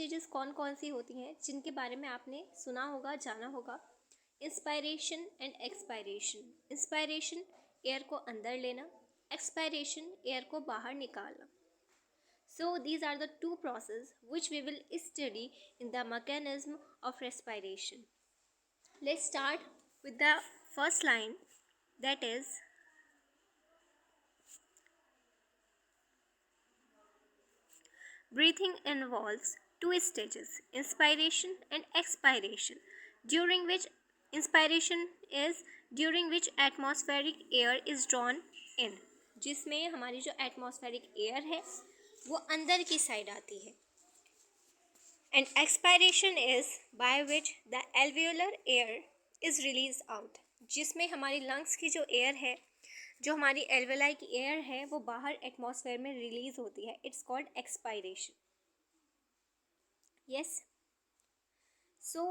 Stages कौन कौन सी होती हैं जिनके बारे में आपने सुना होगा, जाना होगा? Inspiration and expiration. Inspiration air को अंदर लेना, एक्सपायरेशन एयर को बाहर निकालना. So these are the two processes which we will study in the mechanism of respiration. Let's start with the first line, that is breathing involves two stages, inspiration and expiration, during which inspiration is during which atmospheric air is drawn in, जिसमें हमारी जो atmospheric air है वो अंदर की side आती है. And expiration is by which the alveolar air is released out, जिसमें हमारी लंग्स की जो एयर है, जो हमारी एल्वेलाई की एयर है, वो बाहर एटमॉस्फेयर में रिलीज होती है. It's called expiration. Yes. So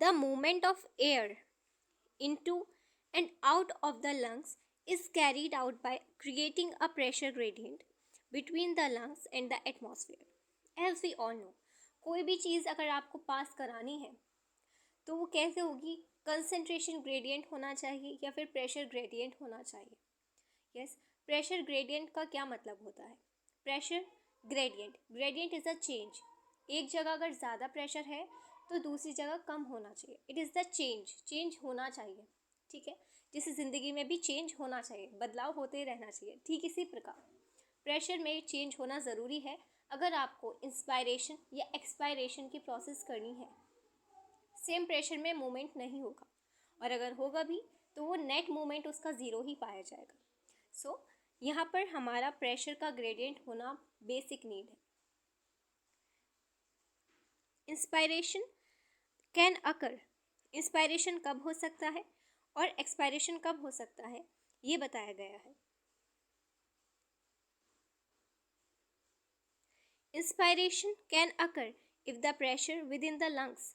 the movement of air into and out of the lungs is carried out by creating a pressure gradient between the lungs and the atmosphere. As we all know, कोई भी चीज़ अगर आपको पास करानी है तो वो कैसे होगी? कंसंट्रेशन ग्रेडियंट होना चाहिए या फिर प्रेशर ग्रेडियंट होना चाहिए. यस. प्रेशर ग्रेडियंट का क्या मतलब होता है? Pressure gradient, gradient is a change. एक जगह अगर ज़्यादा प्रेशर है तो दूसरी जगह कम होना चाहिए. इट इज़ द चेंज होना चाहिए. ठीक है. जैसे ज़िंदगी में भी चेंज होना चाहिए, बदलाव होते रहना चाहिए, ठीक इसी प्रकार प्रेशर में चेंज होना ज़रूरी है अगर आपको इंस्पायरेशन या एक्सपायरेशन की प्रोसेस करनी है. सेम प्रेशर में मूवमेंट नहीं होगा, और अगर होगा भी तो वो नेट मूवमेंट उसका ज़ीरो ही पाया जाएगा. सो यहाँ पर हमारा प्रेशर का ग्रेडियंट होना बेसिक नीड है. इंस्पायरेशन कैन अकर, इंस्पायरेशन कब हो सकता है और एक्सपायरेशन कब हो सकता है ये बताया गया है. Inspiration can occur if the pressure with in the lungs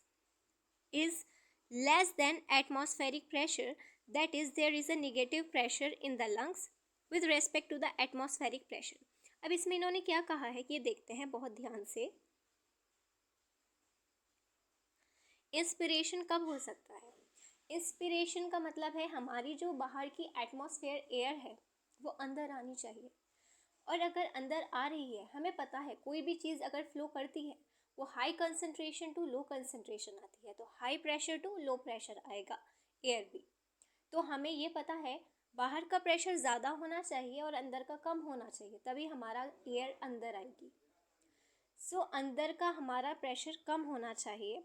is less than atmospheric pressure, that is there is a negative pressure in the lungs with respect to the atmospheric pressure. अब इसमें इन्होंने क्या कहा है कि ये देखते हैं बहुत ध्यान से. इंस्पिरेशन कब हो सकता है? इंस्पिरेशन का मतलब है हमारी जो बाहर की एटमॉस्फेयर एयर है वो अंदर आनी चाहिए, और अगर अंदर आ रही है, हमें पता है कोई भी चीज़ अगर फ्लो करती है वो high concentration to low concentration आती है, तो high pressure to low pressure आएगा एयर भी. तो हमें ये पता है बाहर का प्रेशर ज़्यादा होना चाहिए और अंदर का कम होना चाहिए, तभी हमारा एयर अंदर आएगी. सो अंदर का हमारा प्रेशर कम होना चाहिए.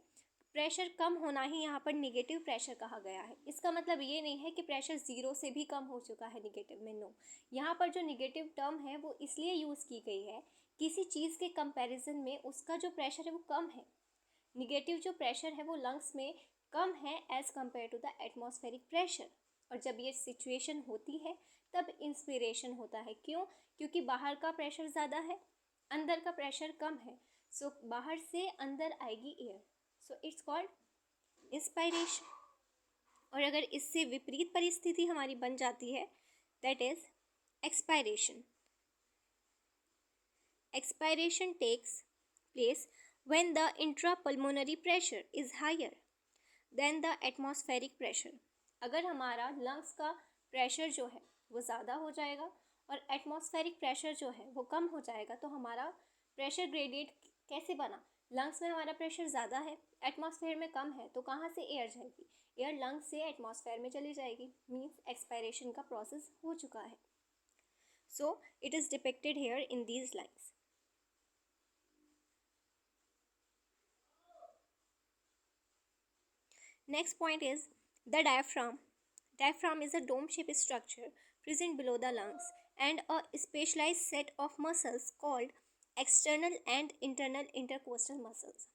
प्रेशर कम होना ही यहाँ पर निगेटिव प्रेशर कहा गया है. इसका मतलब ये नहीं है कि प्रेशर ज़ीरो से भी कम हो चुका है निगेटिव में. नो, यहाँ पर जो निगेटिव टर्म है वो इसलिए यूज़ की गई है किसी चीज़ के कंपैरिजन में उसका जो प्रेशर है वो कम है. निगेटिव जो प्रेशर है वो लंग्स में कम है as compare to the atmospheric pressure. और जब ये सिचुएशन होती है तब इंस्पिरेशन होता है. क्यों? क्योंकि बाहर का प्रेशर ज़्यादा है, अंदर का प्रेशर कम है. सो बाहर से अंदर आएगी air. So it's called inspiration. और अगर इससे विपरीत परिस्थिति हमारी बन जाती है, that is expiration. Expiration takes place when the intrapulmonary pressure is higher than the atmospheric pressure. अगर हमारा लंग्स का प्रेशर जो है वो ज़्यादा हो जाएगा और एटमॉस्फेरिक प्रेशर जो है वो कम हो जाएगा, तो हमारा प्रेशर ग्रेडियंट कैसे बना? लंग्स में हमारा प्रेशर ज़्यादा है, एटमॉस्फेयर में कम है, तो कहाँ से एयर जाएगी? एयर लंग्स से एटमॉस्फेयर में चली जाएगी. मीन्स एक्सपायरेशन का प्रोसेस हो चुका है. So it is depicted here in these lines. Next point is the diaphragm. Diaphragm is a dome-shaped structure present below the lungs and a specialized set of muscles called external and internal intercostal muscles.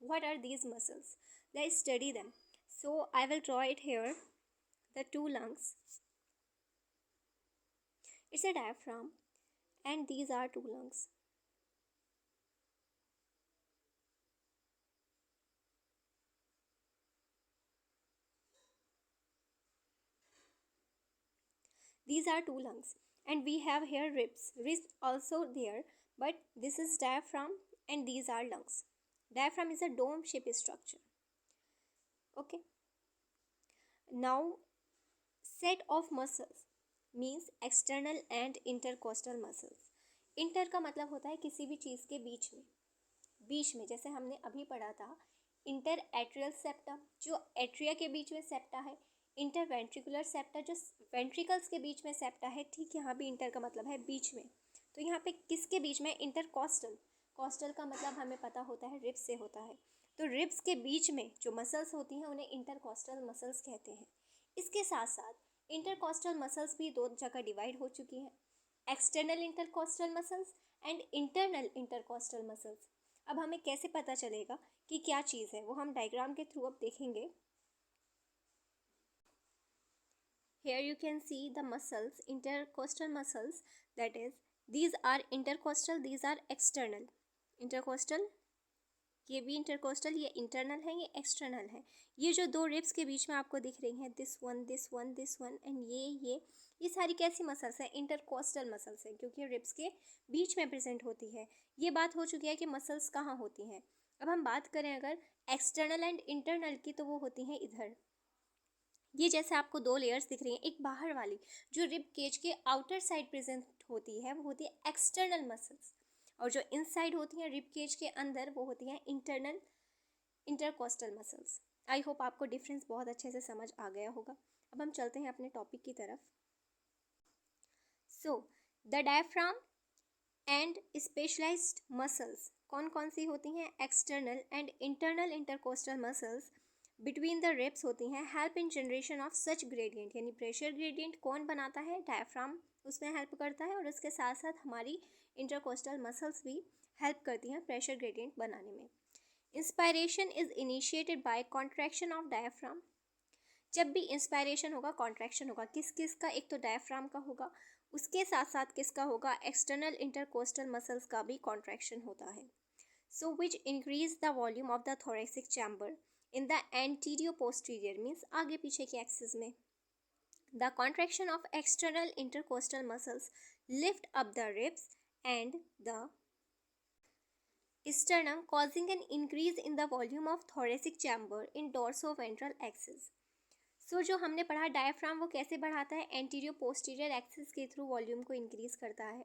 What are these muscles? Let's study them. So I will draw it here. The two lungs. It's a diaphragm and these are two lungs. These are two lungs and we have here ribs also there, but this is diaphragm and these are lungs. Diaphragm is a dome shaped structure. Okay. Now, set of muscles means external and intercostal muscles. Inter का मतलब होता है किसी भी चीज़ के बीच में जैसे हमने अभी पढ़ा था इंटर एट्रियल सेप्टा जो एट्रिया के बीच में सेप्टा है, इंटर वेंट्रिकुलर सेप्टा जो वेंट्रिकल्स के बीच में सेप्टा है। ठीक, यहाँ भी इंटर का मतलब है बीच में। तो यहाँ पे किसके बीच में? इंटरकॉस्टल। कॉस्टल का मतलब हमें पता होता है रिब्स से होता है। तो रिब्स के बीच में जो मसल्स होती हैं उन्हें इंटरकॉस्टल मसल्स कहते हैं। इसके साथ साथ इंटरकॉस्टल मसल्स भी दो जगह डिवाइड हो चुकी हैं, external intercostal muscles and internal intercostal muscles. अब हमें कैसे पता चलेगा कि क्या चीज़ है वो हम डायग्राम के थ्रू अब देखेंगे। Here you can see the muscles, intercostal muscles, that is these are intercostal, these are external. Intercostal, ये भी इंटरकोस्टल, ये इंटरनल है, ये एक्सटर्नल है। ये जो दो रिब्स के बीच में आपको दिख रही हैं, this one this one this one and ये सारी कैसी मसल्स हैं? इंटरकोस्टल मसल्स हैं, क्योंकि रिब्स के बीच में प्रेजेंट होती है। ये बात हो चुकी है कि मसल्स कहाँ होती हैं। अब हम बात करें अगर एक्सटर्नल एंड इंटरनल की, तो वो होती हैं इधर। ये जैसे आपको दो लेयर्स दिख रही हैं, एक बाहर वाली जो रिब केज के आउटर साइड प्रेजेंट होती है वो होती है एक्सटर्नल मसल्स, और जो इनसाइड होती हैं रिब केज के अंदर वो होती हैं internal intercostal muscles. I hope आपको डिफरेंस बहुत अच्छे से समझ आ गया होगा। अब हम चलते हैं अपने टॉपिक की तरफ। So the diaphragm and specialised muscles कौन कौन सी होती हैं? External and internal intercostal muscles between the ribs होती हैं, help in generation of such gradient. यानी प्रेशर ग्रेडियंट कौन बनाता है? डायफ्राम उसमें हेल्प करता है, और उसके साथ साथ हमारी इंटरकोस्टल मसल्स भी हेल्प करती हैं प्रेशर ग्रेडियंट बनाने में। Inspiration is initiated by contraction of diaphragm. जब भी इंस्पायरेशन होगा कॉन्ट्रैक्शन होगा, किस किस का? एक तो डायफ्राम का होगा, उसके साथ साथ किसका होगा? एक्सटर्नल इंटरकोस्टल मसल्स का भी कॉन्ट्रैक्शन होता है। So which increase the volume of the thoracic chamber in the anterior posterior, means आगे पीछे के एक्सिस में। The contraction of external intercostal muscles lift up the ribs and the sternum, causing an increase in the volume of thoracic chamber in dorsoventral axis. सो जो हमने पढ़ा diaphragm वो कैसे बढ़ाता है? एंटीरियर पोस्टीरियर एक्सिस के थ्रू वॉल्यूम को increase करता है,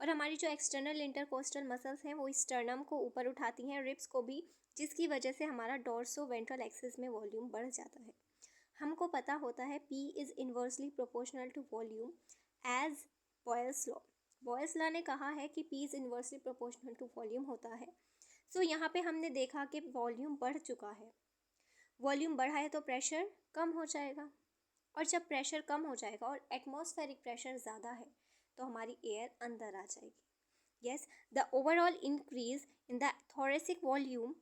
और हमारी जो एक्सटर्नल इंटरकोस्टल मसल्स हैं वो स्टर्नम को ऊपर उठाती हैं, रिब्स को भी, जिसकी वजह से हमारा डोर्सोवेंट्रल एक्सिस में वॉल्यूम बढ़ जाता है। हमको पता होता है P is inversely proportional to volume as Boyle's law. Boyle's law ने कहा है कि P is inversely proportional to volume होता है। सो यहाँ पे हमने देखा कि वॉल्यूम बढ़ चुका है, वॉल्यूम बढ़ा है तो प्रेशर कम हो जाएगा, और जब प्रेशर कम हो जाएगा और एटमॉस्फेरिक प्रेशर ज़्यादा है तो हमारी एयर अंदर आ जाएगी। Yes, the overall increase in the thoracic volume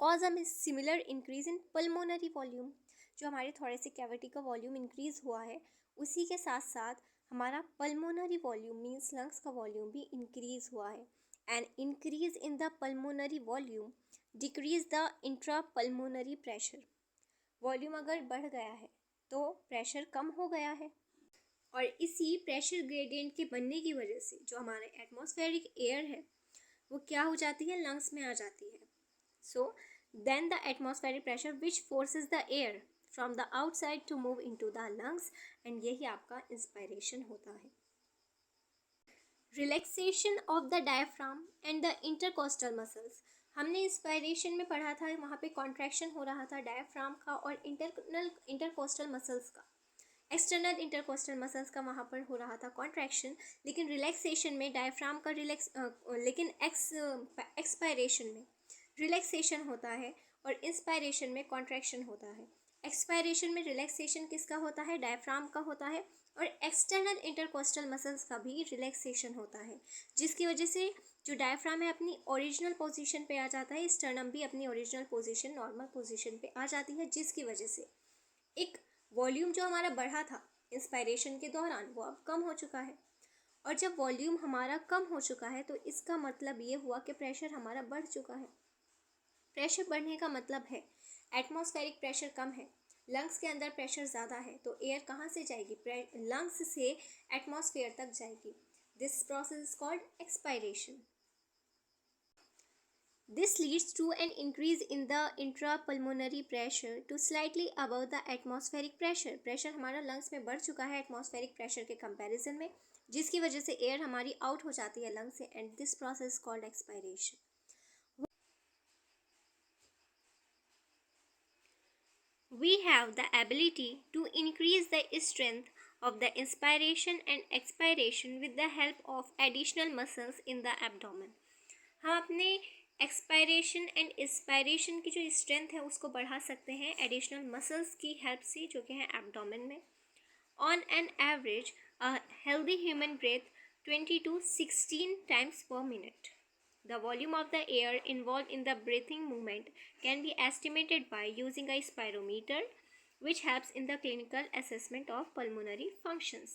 cause a similar increase in pulmonary volume. जो हमारी थोरेसिक कैविटी का वॉल्यूम इंक्रीज हुआ है उसी के साथ साथ हमारा पल्मोनरी वॉल्यूम मीन्स लंग्स का वॉल्यूम भी इंक्रीज हुआ है। An increase in the pulmonary volume decrease the intrapulmonary pressure. Volume अगर बढ़ गया है तो प्रेशर कम हो गया है, और इसी प्रेशर ग्रेडियंट के बनने की वजह से जो हमारे एटमॉस्फेरिक एयर है वो क्या हो जाती है? लंग्स में आ जाती है। So then the atmospheric pressure which forces the air from the outside to move into the lungs, and यही आपका इंस्पायरेशन होता है। Relaxation of the diaphragm and the intercostal muscles. हमने इंस्पायरेशन में पढ़ा था, वहाँ पे कॉन्ट्रैक्शन हो रहा था डायफ्राम का और इंटरकोस्टल मसल्स का। एक्सटर्नल इंटरकोस्टल मसल्स का वहाँ पर हो रहा था कॉन्ट्रैक्शन, लेकिन रिलैक्सेशन में डायफ्राम का लेकिन एक्सपायरेशन में रिलैक्सेशन होता है और इंस्पायरेशन में कॉन्ट्रैक्शन होता है। एक्सपायरेशन में रिलैक्सेशन किसका होता है? डायफ्राम का होता है, और एक्सटर्नल इंटरकोस्टल मसल्स का भी रिलैक्सेशन होता है, जिसकी वजह से जो डायफ्राम है अपनी ओरिजिनल पोजीशन पे आ जाता है, स्टर्नम भी अपनी ओरिजिनल पोजीशन नॉर्मल पोजीशन पे आ जाती है, जिसकी वजह से एक वॉल्यूम जो हमारा बढ़ा था इंस्पायरेशन के दौरान वो अब कम हो चुका है। और जब वॉल्यूम हमारा कम हो चुका है तो इसका मतलब ये हुआ कि प्रेशर हमारा बढ़ चुका है। प्रेशर बढ़ने का मतलब है एटमॉस्फेरिक प्रेशर कम है, लंग्स के अंदर प्रेशर ज़्यादा है, तो एयर कहाँ से जाएगी? लंग्स से एटमॉस्फेयर तक जाएगी। This process is called expiration. This leads to an increase in the intrapulmonary pressure to slightly above the atmospheric pressure. Pressure हमारा लंग्स में बढ़ चुका है एटमॉस्फेरिक प्रेशर के कंपैरिजन में, जिसकी वजह से एयर हमारी आउट हो जाती है लंग्स से, and this process called expiration. We have the ability to increase the strength of the inspiration and expiration with the help of additional muscles in the abdomen. हम अपने एक्सपायरेशन एंड इंस्पायरेशन की जो strength है उसको बढ़ा सकते हैं additional muscles की हेल्प से, जो कि हैं एब्डोमेन में. On an average a healthy human breath 20 to 16 times per minute. The volume of the air involved in the breathing movement can be estimated by using a spirometer, which helps in the clinical assessment of pulmonary functions.